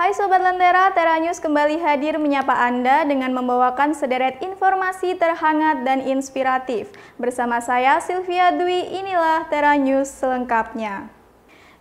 Hai Sobat Lentera, Tera News kembali hadir menyapa Anda dengan membawakan sederet informasi terhangat dan inspiratif. Bersama saya Sylvia Dwi, inilah Tera News selengkapnya.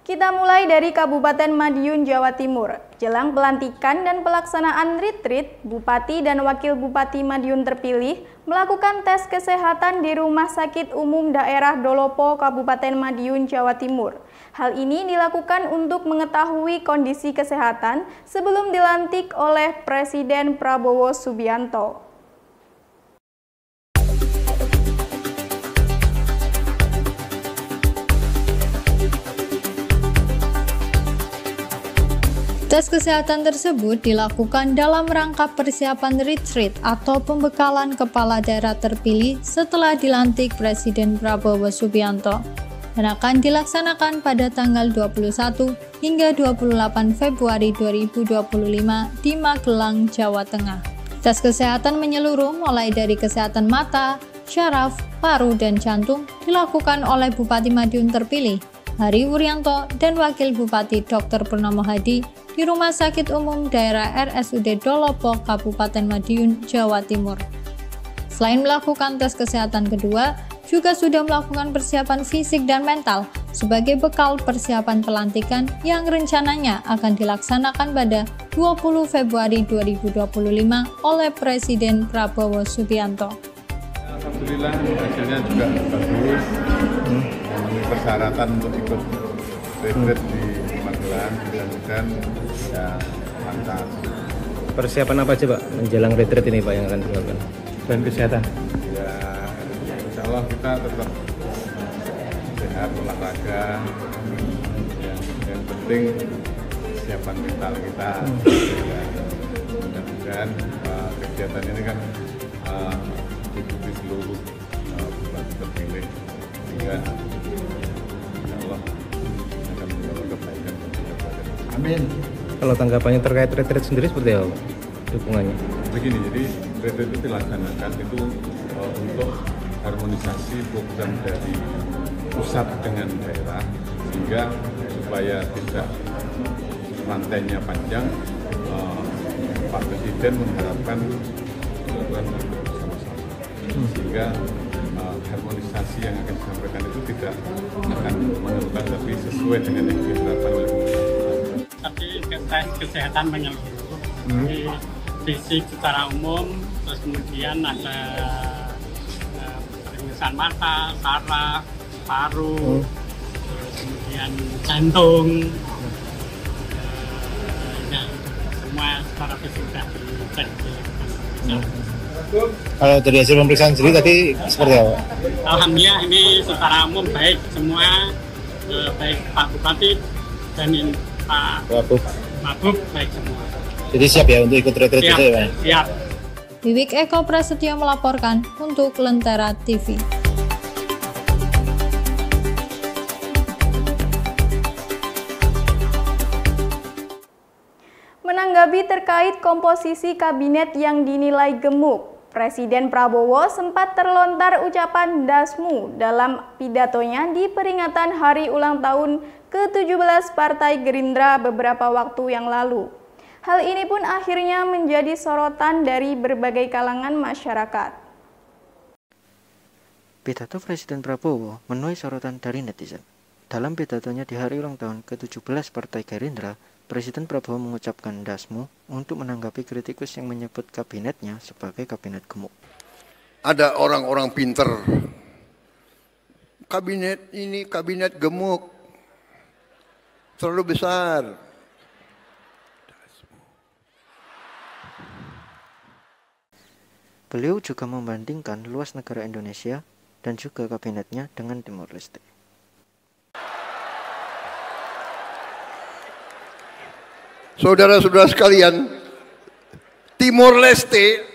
Kita mulai dari Kabupaten Madiun, Jawa Timur. Jelang pelantikan dan pelaksanaan retreat, Bupati dan Wakil Bupati Madiun terpilih melakukan tes kesehatan di Rumah Sakit Umum Daerah Dolopo, Kabupaten Madiun, Jawa Timur. Hal ini dilakukan untuk mengetahui kondisi kesehatan sebelum dilantik oleh Presiden Prabowo Subianto. Tes kesehatan tersebut dilakukan dalam rangka persiapan retreat atau pembekalan kepala daerah terpilih setelah dilantik Presiden Prabowo Subianto, dan akan dilaksanakan pada tanggal 21 hingga 28 Februari 2025 di Magelang, Jawa Tengah. Tes kesehatan menyeluruh mulai dari kesehatan mata, syaraf, paru, dan jantung dilakukan oleh Bupati Madiun terpilih, Hari Wuryanto, dan Wakil Bupati Dr. Purnomo Hadi di Rumah Sakit Umum Daerah RSUD Dolopo, Kabupaten Madiun, Jawa Timur. Selain melakukan tes kesehatan kedua, juga sudah melakukan persiapan fisik dan mental sebagai bekal persiapan pelantikan yang rencananya akan dilaksanakan pada 20 Februari 2025 oleh Presiden Prabowo Subianto. Alhamdulillah hasilnya juga bagus, memenuhi persyaratan untuk ikut retreat di Magelang, mudah-mudahan ya lancar. Persiapan apa aja Pak menjelang retreat ini Pak yang akan dilakukan? Dan kesehatan. Ya, insya Allah kita tetap sehat, olahraga. Yang penting kesiapan mental kita. Ya, mudah-mudahan kegiatan ini kan diikuti seluruh bupati terpilih, sehingga insya Allah akan membawa kebaikan bagi kabupaten. Amin. Kalau tanggapannya terkait retreat sendiri seperti apa Pak? Dukungannya? Begini, jadi retreat itu dilaksanakan itu untuk harmonisasi program dari pusat dengan daerah, sehingga supaya tidak rantainya panjang, Pak Presiden mengharapkan melakukan bersama-sama, sehingga harmonisasi yang akan disampaikan itu tidak akan menentukan, tapi sesuai dengan yang diharapkan oleh pemerintah. Tapi tes kesehatan menyeluruh, fisik secara umum, terus kemudian ada pemeriksaan mata, saraf, paru, terus kemudian jantung, ya, semua secara fisik sudah dicek. Kalau dari hasil pemeriksaan sendiri tadi seperti apa? Alhamdulillah ini secara umum baik semua, baik Pak Bupati dan Pak Wagub baik semua. Jadi siap ya untuk ikut retreat itu ya Pak? Siap. Wiwik Eko Prasetyo melaporkan untuk Lentera TV. Menanggapi terkait komposisi kabinet yang dinilai gemuk, Presiden Prabowo sempat terlontar ucapan dasmu dalam pidatonya di peringatan hari ulang tahun ke-17 Partai Gerindra beberapa waktu yang lalu. Hal ini pun akhirnya menjadi sorotan dari berbagai kalangan masyarakat. Pidato Presiden Prabowo menuai sorotan dari netizen. Dalam pidatonya di hari ulang tahun ke-17 Partai Gerindra, Presiden Prabowo mengucapkan dasmu untuk menanggapi kritikus yang menyebut kabinetnya sebagai kabinet gemuk. Ada orang-orang pinter, kabinet ini kabinet gemuk, terlalu besar. Beliau juga membandingkan luas negara Indonesia dan juga kabinetnya dengan Timor Leste. Saudara-saudara sekalian, Timor Leste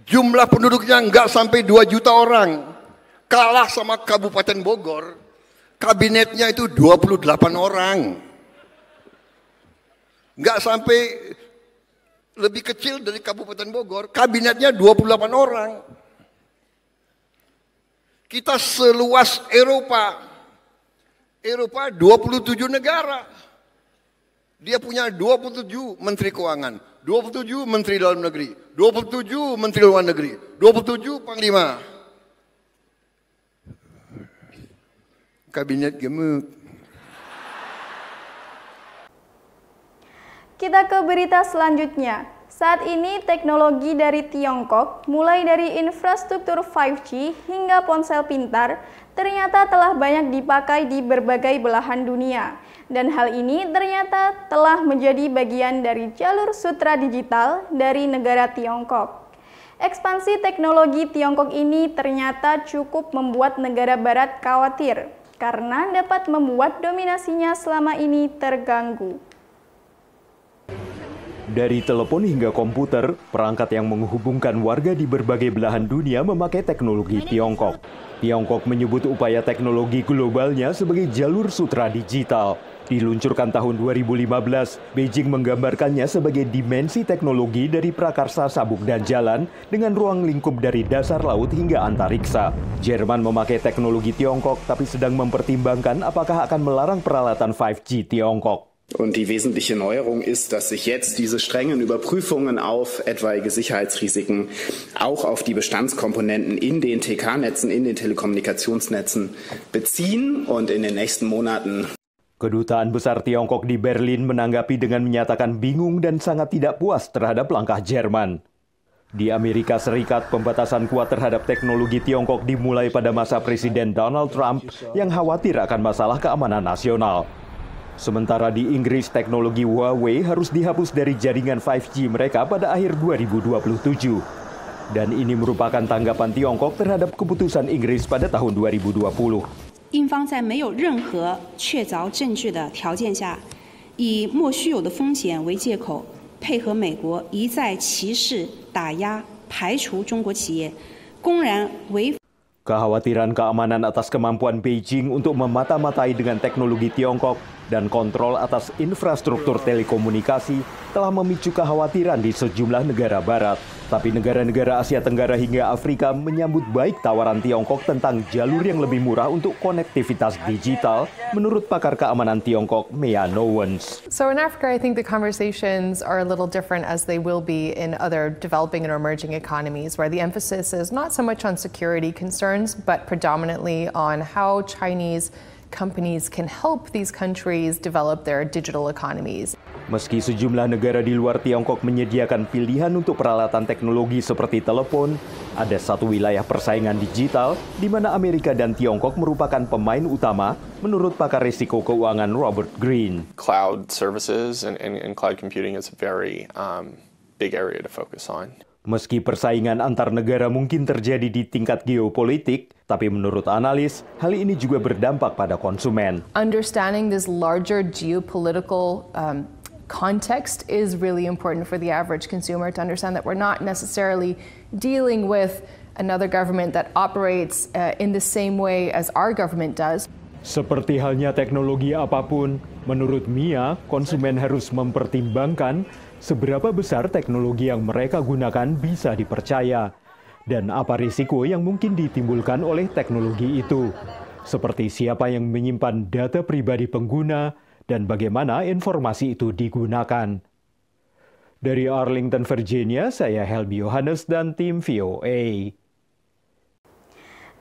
jumlah penduduknya nggak sampai 2 juta orang, kalah sama Kabupaten Bogor, kabinetnya itu 28 orang, nggak sampai, lebih kecil dari Kabupaten Bogor, kabinetnya 28 orang. Kita seluas Eropa 27 negara. Dia punya 27 Menteri Keuangan, 27 Menteri Dalam Negeri, 27 Menteri Luar Negeri, 27 Panglima. Kabinet gemuk. Kita ke berita selanjutnya. Saat ini teknologi dari Tiongkok, mulai dari infrastruktur 5G hingga ponsel pintar, ternyata telah banyak dipakai di berbagai belahan dunia. Dan hal ini ternyata telah menjadi bagian dari jalur sutra digital dari negara Tiongkok. Ekspansi teknologi Tiongkok ini ternyata cukup membuat negara barat khawatir, karena dapat membuat dominasinya selama ini terganggu. Dari telepon hingga komputer, perangkat yang menghubungkan warga di berbagai belahan dunia memakai teknologi Tiongkok. Tiongkok menyebut upaya teknologi globalnya sebagai jalur sutra digital. Diluncurkan tahun 2015, Beijing menggambarkannya sebagai dimensi teknologi dari prakarsa sabuk dan jalan dengan ruang lingkup dari dasar laut hingga antariksa. Jerman memakai teknologi Tiongkok tapi sedang mempertimbangkan apakah akan melarang peralatan 5G Tiongkok. Und die wesentliche Neuerung ist, dass sich jetzt diese strengen Überprüfungen auf etwaige Sicherheitsrisiken auch auf die Bestandskomponenten in den TK-Netzen, in den Telekommunikationsnetzen beziehen und in den nächsten Monaten. Kedutaan Besar Tiongkok di Berlin menanggapi dengan menyatakan bingung dan sangat tidak puas terhadap langkah Jerman. Di Amerika Serikat, pembatasan kuat terhadap teknologi Tiongkok dimulai pada masa Presiden Donald Trump yang khawatir akan masalah keamanan nasional. Sementara di Inggris, teknologi Huawei harus dihapus dari jaringan 5G mereka pada akhir 2027. Dan ini merupakan tanggapan Tiongkok terhadap keputusan Inggris pada tahun 2020. 英方在没有任何确凿证据的条件下，以莫须有的风险为借口，配合美国一再歧视、打压、排除中国企业，公然违法。 Kekhawatiran keamanan atas kemampuan Beijing untuk memata-matai dengan teknologi Tiongkok dan kontrol atas infrastruktur telekomunikasi telah memicu kekhawatiran di sejumlah negara barat. Tapi negara-negara Asia Tenggara hingga Afrika menyambut baik tawaran Tiongkok tentang jalur yang lebih murah untuk konektivitas digital, menurut pakar keamanan Tiongkok, Mea Nowens. So in Africa, I think the conversations are a little different as they will be in other developing and emerging economies, where the emphasis is not so much on security concerns, but predominantly on how Chinese companies can help these countries develop their digital economies. Meski sejumlah negara di luar Tiongkok menyediakan pilihan untuk peralatan teknologi seperti telepon, ada satu wilayah persaingan digital di mana Amerika dan Tiongkok merupakan pemain utama, menurut pakar risiko keuangan Robert Greene. Cloud services and cloud computing is a very big area to focus on. Meski persaingan antar negara mungkin terjadi di tingkat geopolitik, tapi menurut analis, hal ini juga berdampak pada konsumen. Understanding this larger geopolitical context is really important for the average consumer to understand that we're not necessarily dealing with another government that operates in the same way as our government does. Seperti halnya teknologi apapun, menurut Mia, konsumen harus mempertimbangkan seberapa besar teknologi yang mereka gunakan bisa dipercaya, dan apa risiko yang mungkin ditimbulkan oleh teknologi itu, seperti siapa yang menyimpan data pribadi pengguna, dan bagaimana informasi itu digunakan. Dari Arlington, Virginia, saya Helby Yohanes dan tim VOA.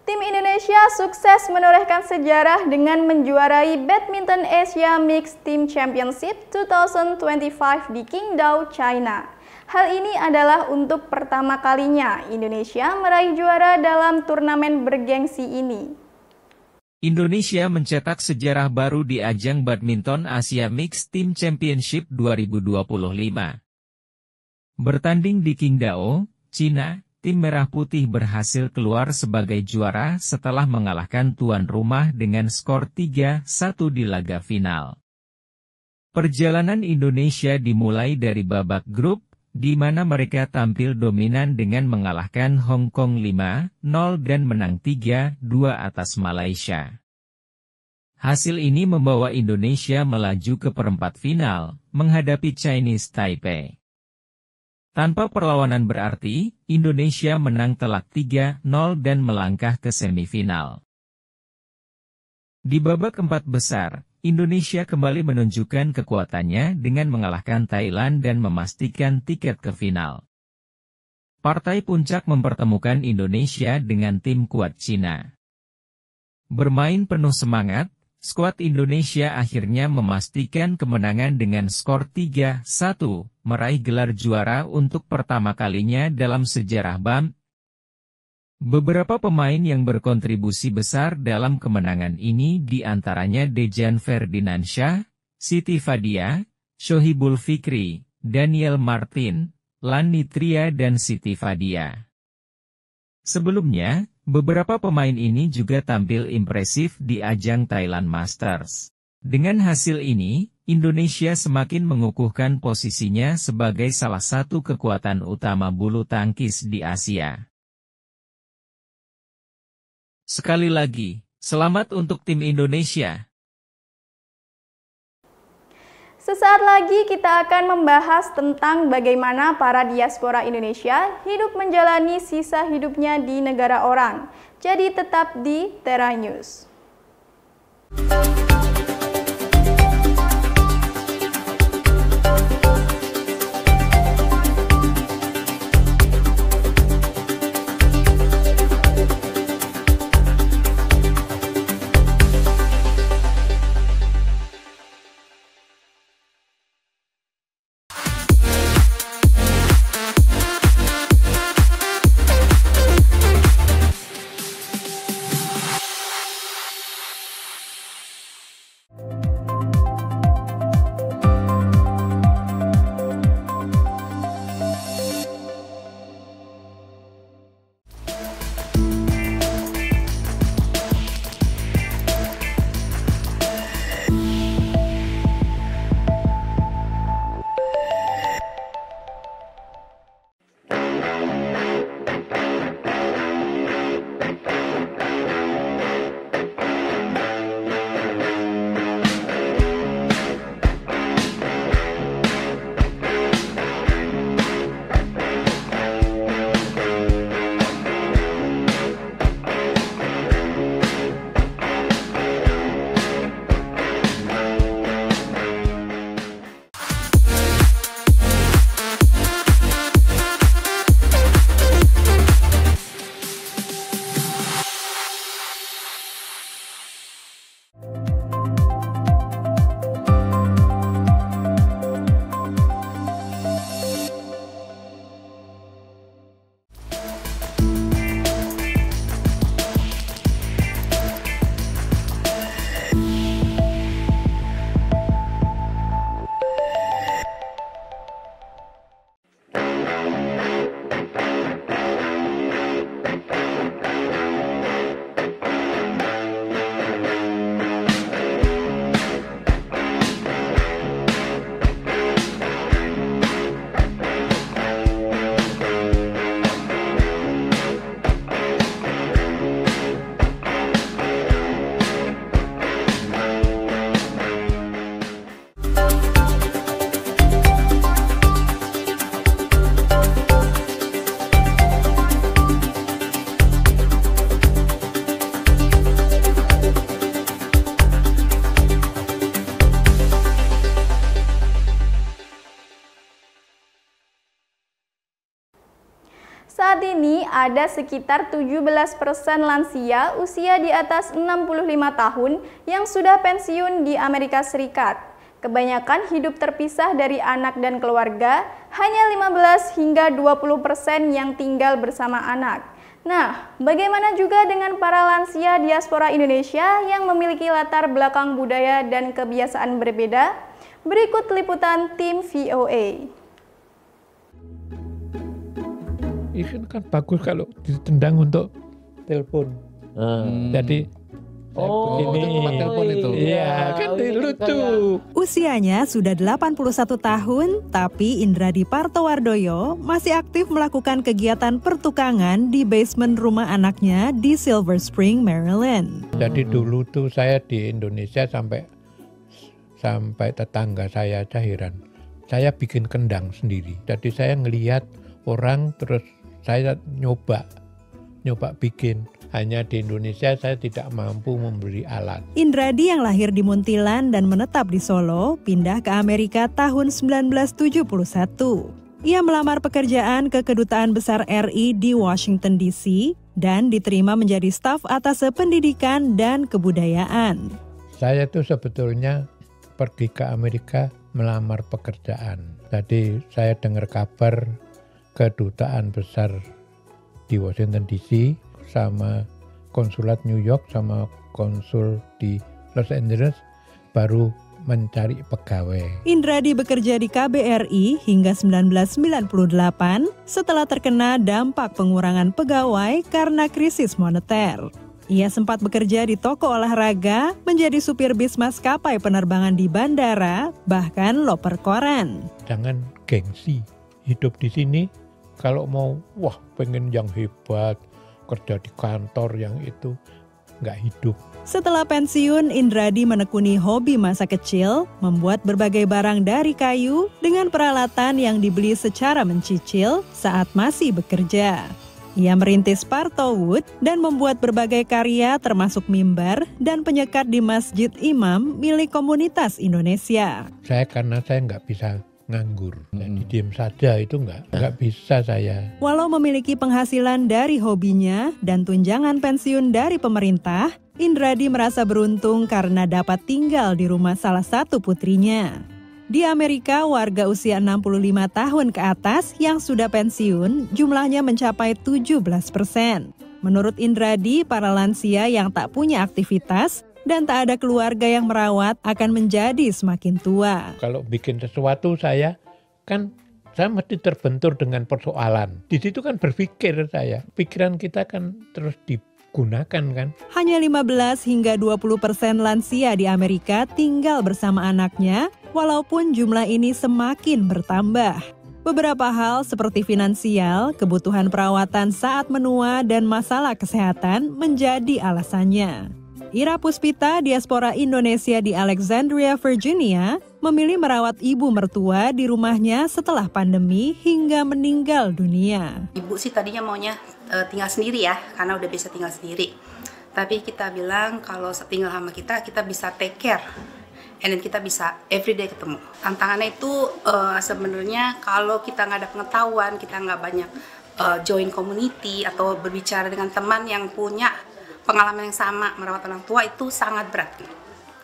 Tim Indonesia sukses menorehkan sejarah dengan menjuarai Badminton Asia Mixed Team Championship 2025 di Qingdao, China. Hal ini adalah untuk pertama kalinya Indonesia meraih juara dalam turnamen bergengsi ini. Indonesia mencetak sejarah baru di ajang Badminton Asia Mixed Team Championship 2025. Bertanding di Qingdao, Cina, tim Merah Putih berhasil keluar sebagai juara setelah mengalahkan tuan rumah dengan skor 3-1 di laga final. Perjalanan Indonesia dimulai dari babak grup, di mana mereka tampil dominan dengan mengalahkan Hong Kong 5-0 dan menang 3-2 atas Malaysia. Hasil ini membawa Indonesia melaju ke perempat final, menghadapi Chinese Taipei. Tanpa perlawanan berarti, Indonesia menang telak 3-0 dan melangkah ke semifinal. Di babak 4 besar, Indonesia kembali menunjukkan kekuatannya dengan mengalahkan Thailand dan memastikan tiket ke final. Partai puncak mempertemukan Indonesia dengan tim kuat Cina. Bermain penuh semangat, skuad Indonesia akhirnya memastikan kemenangan dengan skor 3-1, meraih gelar juara untuk pertama kalinya dalam sejarah BAM. Beberapa pemain yang berkontribusi besar dalam kemenangan ini diantaranya Dejan Ferdinansyah, Siti Fadia, Shohibul Fikri, Daniel Martin, Lan Nitria dan Siti Fadia. Sebelumnya, beberapa pemain ini juga tampil impresif di ajang Thailand Masters. Dengan hasil ini, Indonesia semakin mengukuhkan posisinya sebagai salah satu kekuatan utama bulu tangkis di Asia. Sekali lagi, selamat untuk tim Indonesia. Sesaat lagi kita akan membahas tentang bagaimana para diaspora Indonesia hidup menjalani sisa hidupnya di negara orang. Jadi tetap di Tera News. Saat ini ada sekitar 17% lansia usia di atas 65 tahun yang sudah pensiun di Amerika Serikat. Kebanyakan hidup terpisah dari anak dan keluarga, hanya 15 hingga 20% yang tinggal bersama anak. Nah, bagaimana juga dengan para lansia diaspora Indonesia yang memiliki latar belakang budaya dan kebiasaan berbeda? Berikut liputan tim VOA. Itu kan bagus kalau ditendang untuk telepon. Jadi ini tempat telepon itu. Iya, kan lucu. Usianya sudah 81 tahun, tapi Indradi Partowardoyo masih aktif melakukan kegiatan pertukangan di basement rumah anaknya di Silver Spring, Maryland. Jadi dulu tuh saya di Indonesia sampai tetangga saya aja heran. Saya bikin kendang sendiri. Jadi saya ngelihat orang terus saya nyoba nyoba bikin. Hanya di Indonesia saya tidak mampu memberi alat. Indradi yang lahir di Muntilan dan menetap di Solo, pindah ke Amerika tahun 1971. Ia melamar pekerjaan ke Kedutaan Besar RI di Washington DC dan diterima menjadi staf Atase Pendidikan dan Kebudayaan. Saya tuh sebetulnya pergi ke Amerika melamar pekerjaan. Jadi saya dengar kabar Kedutaan Besar di Washington DC sama konsulat New York sama konsul di Los Angeles baru mencari pegawai. Indradi bekerja di KBRI hingga 1998 setelah terkena dampak pengurangan pegawai karena krisis moneter. Ia sempat bekerja di toko olahraga, menjadi supir bis maskapai penerbangan di bandara, bahkan loper koran. Jangan gengsi, hidup di sini kalau mau pengen yang hebat, kerja di kantor yang itu, nggak hidup. Setelah pensiun, Indradi menekuni hobi masa kecil, membuat berbagai barang dari kayu dengan peralatan yang dibeli secara mencicil saat masih bekerja. Ia merintis Parto Wood dan membuat berbagai karya termasuk mimbar dan penyekat di Masjid Imam milik komunitas Indonesia. Karena saya nggak bisa nganggur, jadi diem saja itu nggak bisa saya. Walau memiliki penghasilan dari hobinya dan tunjangan pensiun dari pemerintah, Indradi merasa beruntung karena dapat tinggal di rumah salah satu putrinya. Di Amerika, warga usia 65 tahun ke atas yang sudah pensiun jumlahnya mencapai 17%. Menurut Indradi, para lansia yang tak punya aktivitas dan tak ada keluarga yang merawat akan menjadi semakin tua. Kalau bikin sesuatu saya mesti terbentur dengan persoalan. Di situ kan berpikir saya, pikiran kita kan terus digunakan kan. Hanya 15 hingga 20% lansia di Amerika tinggal bersama anaknya, walaupun jumlah ini semakin bertambah. Beberapa hal seperti finansial, kebutuhan perawatan saat menua, dan masalah kesehatan menjadi alasannya. Ira Puspita, diaspora Indonesia di Alexandria, Virginia, memilih merawat ibu mertua di rumahnya setelah pandemi hingga meninggal dunia. Ibu sih tadinya maunya tinggal sendiri ya, karena udah bisa tinggal sendiri. Tapi kita bilang kalau tinggal sama kita bisa take care. And then kita bisa everyday ketemu. Tantangannya itu sebenarnya kalau kita nggak ada pengetahuan, kita nggak banyak join community atau berbicara dengan teman yang punya pengalaman yang sama merawat orang tua, itu sangat berat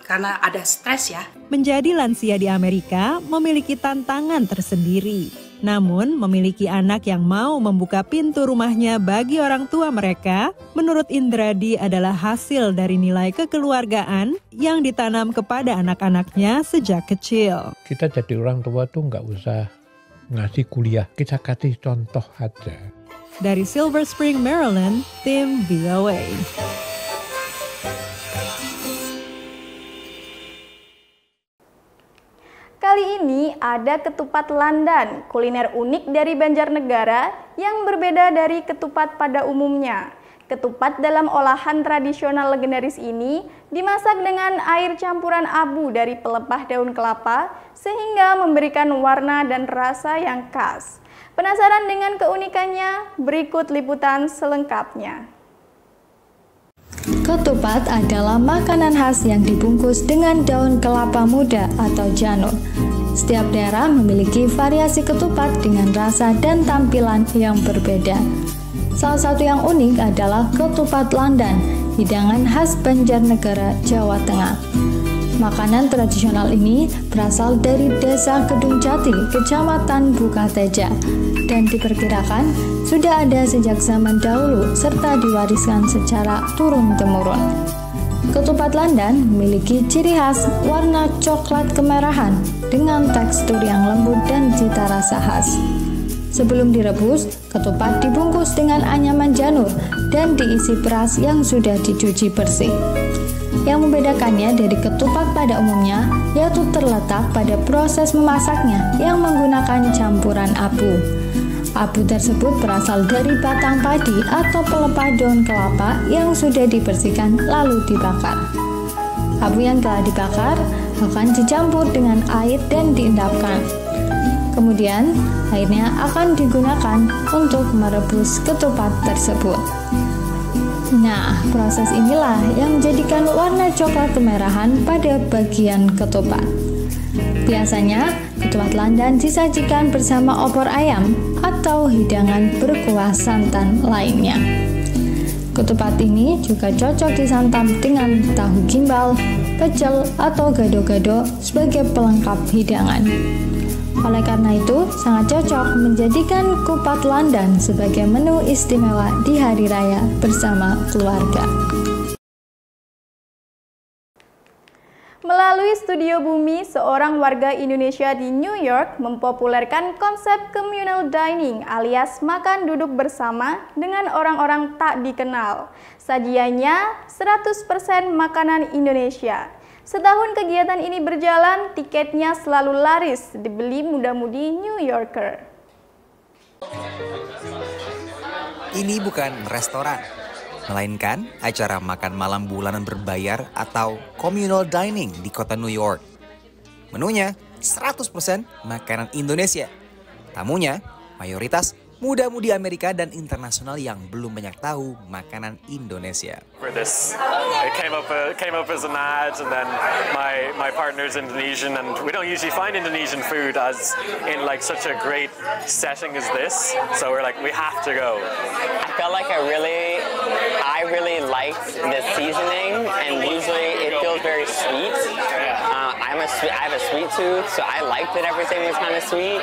karena ada stres ya. Menjadi lansia di Amerika memiliki tantangan tersendiri. Namun memiliki anak yang mau membuka pintu rumahnya bagi orang tua mereka, menurut Indradi adalah hasil dari nilai kekeluargaan yang ditanam kepada anak-anaknya sejak kecil. Kita jadi orang tua tuh nggak usah ngasih kuliah, kita kasih contoh aja. Dari Silver Spring, Maryland, tim VOA. Kali ini ada ketupat landan, kuliner unik dari Banjarnegara yang berbeda dari ketupat pada umumnya. Ketupat dalam olahan tradisional legendaris ini dimasak dengan air campuran abu dari pelepah daun kelapa sehingga memberikan warna dan rasa yang khas. Penasaran dengan keunikannya? Berikut liputan selengkapnya. Ketupat adalah makanan khas yang dibungkus dengan daun kelapa muda atau janur. Setiap daerah memiliki variasi ketupat dengan rasa dan tampilan yang berbeda. Salah satu yang unik adalah ketupat landan, hidangan khas Banjarnegara, Jawa Tengah. Makanan tradisional ini berasal dari Desa Kedung Jati, Kecamatan Bukateja, dan diperkirakan sudah ada sejak zaman dahulu serta diwariskan secara turun-temurun. Ketupat landan memiliki ciri khas warna coklat kemerahan dengan tekstur yang lembut dan cita rasa khas. Sebelum direbus, ketupat dibungkus dengan anyaman janur dan diisi beras yang sudah dicuci bersih. Yang membedakannya dari ketupat pada umumnya yaitu terletak pada proses memasaknya yang menggunakan campuran abu. Abu tersebut berasal dari batang padi atau pelepah daun kelapa yang sudah dibersihkan lalu dibakar. Abu yang telah dibakar akan dicampur dengan air dan diendapkan. Kemudian airnya akan digunakan untuk merebus ketupat tersebut. Nah, proses inilah yang menjadikan warna coklat kemerahan pada bagian ketupat. Biasanya, ketupat landan disajikan bersama opor ayam atau hidangan berkuah santan lainnya. Ketupat ini juga cocok disantap dengan tahu gimbal, pecel, atau gado-gado sebagai pelengkap hidangan. Oleh karena itu, sangat cocok menjadikan kupat landan sebagai menu istimewa di hari raya bersama keluarga. Melalui Studio Bumi, seorang warga Indonesia di New York mempopulerkan konsep communal dining alias makan duduk bersama dengan orang-orang tak dikenal. Sajiannya 100% makanan Indonesia. Setahun kegiatan ini berjalan, tiketnya selalu laris dibeli muda-mudi New Yorker. Ini bukan restoran, melainkan acara makan malam bulanan berbayar atau communal dining di kota New York. Menunya 100% makanan Indonesia. Tamunya mayoritas muda-mudi Amerika dan internasional yang belum banyak tahu makanan Indonesia. For this, it came up as an ad, and then my partner's Indonesian, and we don't usually find Indonesian food as in like such a great setting as this. So we're like, we have to go. I felt like I really liked the seasoning, and usually it feels very sweet. I have a sweet tooth, so I liked that everything was kind of sweet.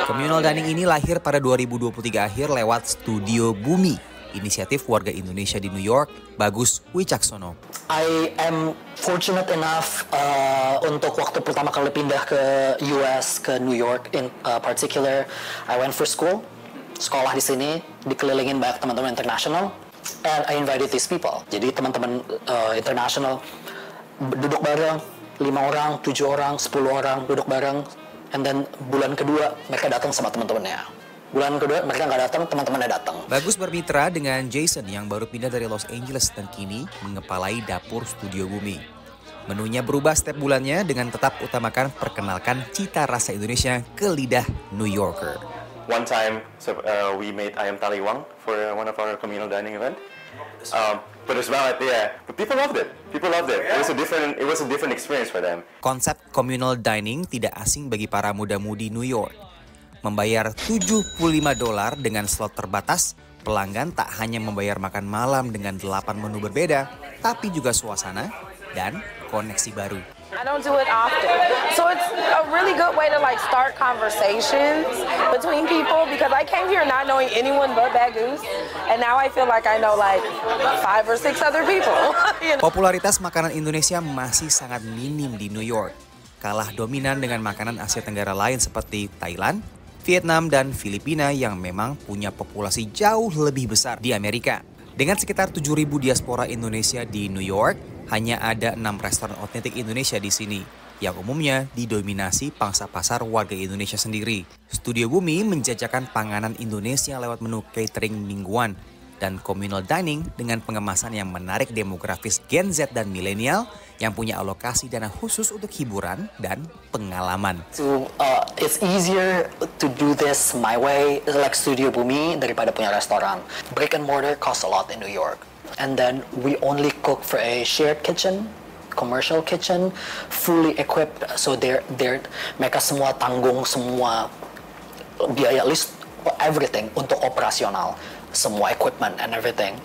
Communal dining ini lahir pada 2023 akhir lewat Studio Bumi, inisiatif warga Indonesia di New York, Bagus Wicaksono. I am fortunate enough untuk waktu pertama kali pindah ke US, ke New York in particular, I went for school, sekolah di sini, dikelilingin banyak teman-teman internasional, and I invited these people. Jadi teman-teman internasional duduk bareng, 5 orang, 7 orang, 10 orang duduk bareng, and then bulan kedua mereka datang sama teman-temannya. Bulan kedua mereka nggak datang, teman-temannya datang. Bagus bermitra dengan Jason yang baru pindah dari Los Angeles dan kini mengepalai dapur Studio Bumi. Menunya berubah setiap bulannya dengan tetap utamakan perkenalkan cita rasa Indonesia ke lidah New Yorker. One time we made ayam taliwang for one of our communal dining event. But as well, yeah, but people loved it. It was a different experience for them. Konsep communal dining tidak asing bagi para muda-mudi New York. Membayar $75 dengan slot terbatas, pelanggan tak hanya membayar makan malam dengan 8 menu berbeda, tapi juga suasana dan koneksi baru. I don't do it often. So it's a really good way to like start conversations between people because I came here not knowing anyone but Bagus, and now I feel like I know like 5 or 6 other people. You know? Popularitas makanan Indonesia masih sangat minim di New York. Kalah dominan dengan makanan Asia Tenggara lain seperti Thailand, Vietnam, dan Filipina yang memang punya populasi jauh lebih besar di Amerika. Dengan sekitar 7.000 diaspora Indonesia di New York, hanya ada 6 restoran otentik Indonesia di sini, yang umumnya didominasi pangsa pasar warga Indonesia sendiri. Studio Bumi menjajakan panganan Indonesia lewat menu catering mingguan dan communal dining dengan pengemasan yang menarik demografis Gen Z dan milenial yang punya alokasi dana khusus untuk hiburan dan pengalaman. It's easier to do this my way, like Studio Bumi, daripada punya restoran. Brick and mortar costs a lot in New York. And then we only cook for a shared kitchen, commercial kitchen, fully equipped. So mereka semua tanggung semua biaya list, everything untuk operasional, semua equipment and everything.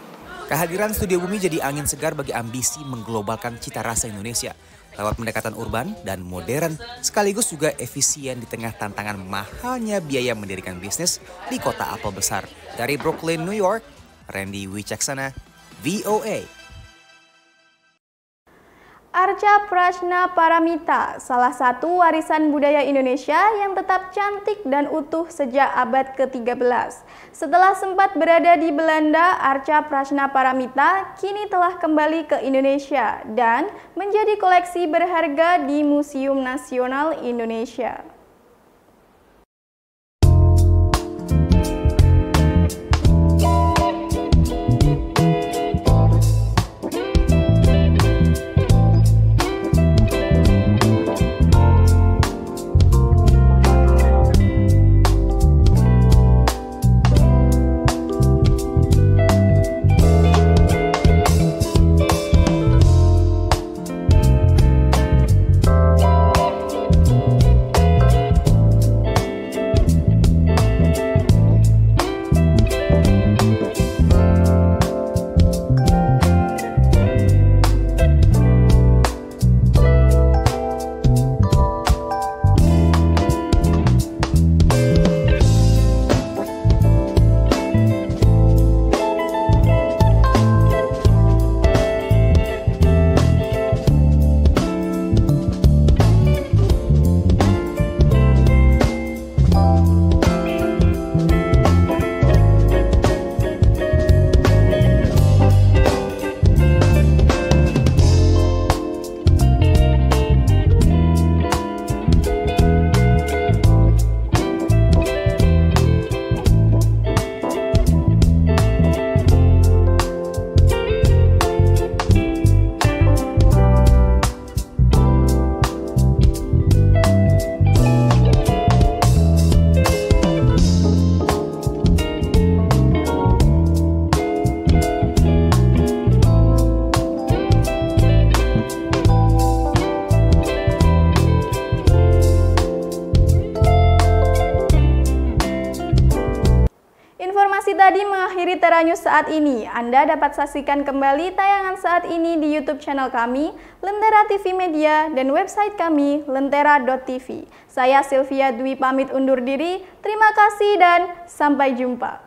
Kehadiran Studio Bumi jadi angin segar bagi ambisi mengglobalkan cita rasa Indonesia lewat pendekatan urban dan modern, sekaligus juga efisien di tengah tantangan mahalnya biaya mendirikan bisnis di kota apel besar. Dari Brooklyn, New York, Randy Wicaksana, VOA. Arca Prajna Paramita, salah satu warisan budaya Indonesia yang tetap cantik dan utuh sejak abad ke-13. Setelah sempat berada di Belanda, Arca Prajna Paramita kini telah kembali ke Indonesia dan menjadi koleksi berharga di Museum Nasional Indonesia. Lentera News saat ini. Anda dapat saksikan kembali tayangan saat ini di YouTube channel kami, Lentera TV Media, dan website kami, lentera.tv. Saya Sylvia Dwi pamit undur diri. Terima kasih dan sampai jumpa.